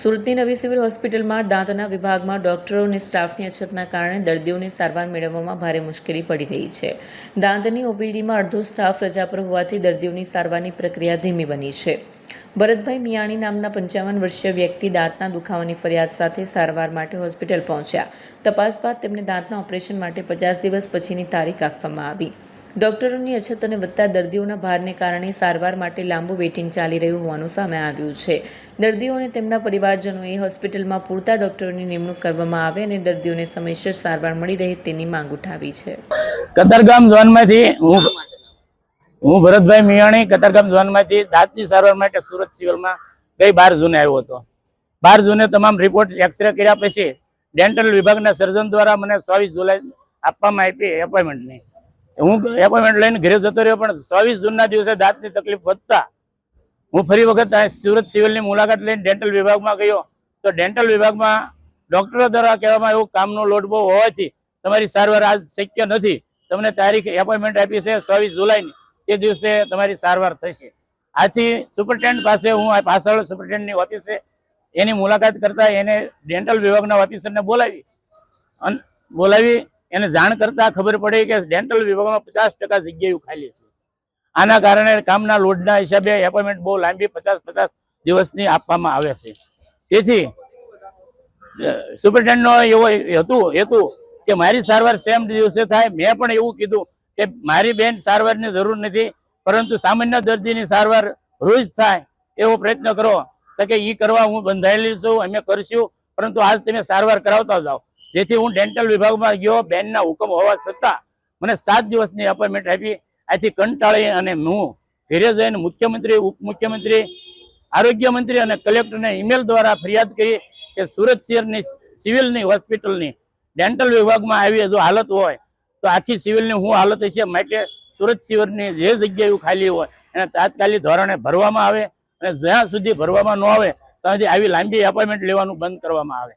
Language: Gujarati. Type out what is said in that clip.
સુરતની નવી સિવિલ હોસ્પિટલમાં દાંતના વિભાગમાં ડોક્ટરો અને સ્ટાફની અછતના કારણે દર્દીઓને સારવાર મેળવવામાં ભારે મુશ્કેલી પડી રહી છે. દાંતની ઓપીડીમાં અડધો સ્ટાફ રજા પર હોવાથી દર્દીઓની સારવારની પ્રક્રિયા ધીમી બની છે. ભરતભાઈ મિયાણી નામના 55 વર્ષીય વ્યક્તિ દાંતના દુખાવાની ફરિયાદ સાથે સારવાર માટે હોસ્પિટલ પહોંચ્યા. તપાસ બાદ તેમને દાંતના ઓપરેશન માટે 50 દિવસ પછીની તારીખ આપવામાં આવી. ડોક્ટરોની અછત અને વધતા દર્દીઓના ભારને કારણે સારવાર માટે લાંબુ વેઇટિંગ ચાલી રહ્યું હોવાનું સામે આવ્યું છે. દર્દીઓ અને તેમના પરિવારજનોએ હોસ્પિટલમાં પૂરતા ડોક્ટરોની નિમણૂક કરવામાં આવે અને દર્દીઓને સમયસર સારવાર મળી રહે તેની માંગ ઉઠાવી છે. કતારગામ ઝોનમાંથી હું ભરતભાઈ મિયાણી કતારગામ ઝોનમાંથી દાંતની સારવાર માટે સુરત સિવિલમાં ગઈ 12 જૂને આવ્યો હતો. 12 જૂને તમામ રિપોર્ટ એક્સરે કર્યા પછી ડેન્ટલ વિભાગના સર્જન દ્વારા મને 24 જુલાઈ આપવામાં આવી એપોઇન્ટમેન્ટની. હું એપોઇન્ટમેન્ટ લઈને ઘરે જતો રહ્યો, પણ 24 જૂનના દિવસે દાંતની તકલીફ વધતા હું ફરી વખત સુરત સિવિલની મુલાકાત લઈને ડેન્ટલ વિભાગમાં ગયો. તો ડેન્ટલ વિભાગમાં ડોક્ટરો દ્વારા કહેવામાં એવું કામનો લોડ બહુ હોવાથી તમારી સારવાર આજ શક્ય નથી. તમને તારીખ એપોઇન્ટમેન્ટ આપી છે 24 જુલાઈની, તે દિવસે તમારી સારવાર થશે. આથી સુપરિન્ટેન્ડન્ટ પાસે હું પાછળ સુપરિન્ટેન્ડન્ટની ઓફિસે એની મુલાકાત કરતા એને ડેન્ટલ વિભાગના ઓફિસરને બોલાવી એને જાણ કરતા ખબર પડી કે ડેન્ટલ વિભાગમાં 50% જગ્યાઓ ખાલી છે. આના કારણે કામના લોડના હિસાબે એપોઇન્ટમેન્ટ બહુ લાંબી 50 દિવસની આપવામાં આવે છે. તેથી સુપરિન્ટેન્ડન્ટનો એવો હેતુ કે મારી સારવાર સેમ દિવસે થાય. મેં પણ એવું કીધું કે મારી બેન સારવારની જરૂર નથી, પરંતુ સામાન્ય દર્દીની સારવાર રોજ થાય એવો પ્રયત્ન કરો. તો કે એ કરવા હું બંધાયેલી છું, અમે કરશું, પરંતુ આજ તમે સારવાર કરાવતા જાઓ. જેથી હું ડેન્ટલ વિભાગમાં ગયો. બેનના હુકમ હોવા છતાં મને 7 દિવસની એપોઇન્ટમેન્ટ આપી. આથી કંટાળી અને હું ઘરે જઈને મુખ્યમંત્રી, ઉપમુખ્યમંત્રી, આરોગ્ય મંત્રી અને કલેક્ટરને ઈમેલ દ્વારા ફરિયાદ કરી કે સુરત શહેરની સિવિલની હોસ્પિટલની ડેન્ટલ વિભાગમાં આવી જો હાલત હોય તો આખી સિવિલની શું હાલત છે. માટે સુરત સિવિલની જે જગ્યાએ ખાલી હોય એને તાત્કાલિક ધોરણે ભરવામાં આવે, અને જ્યાં સુધી ભરવામાં ન આવે ત્યાં સુધી આવી લાંબી એપોઇન્ટમેન્ટ લેવાનું બંધ કરવામાં આવે.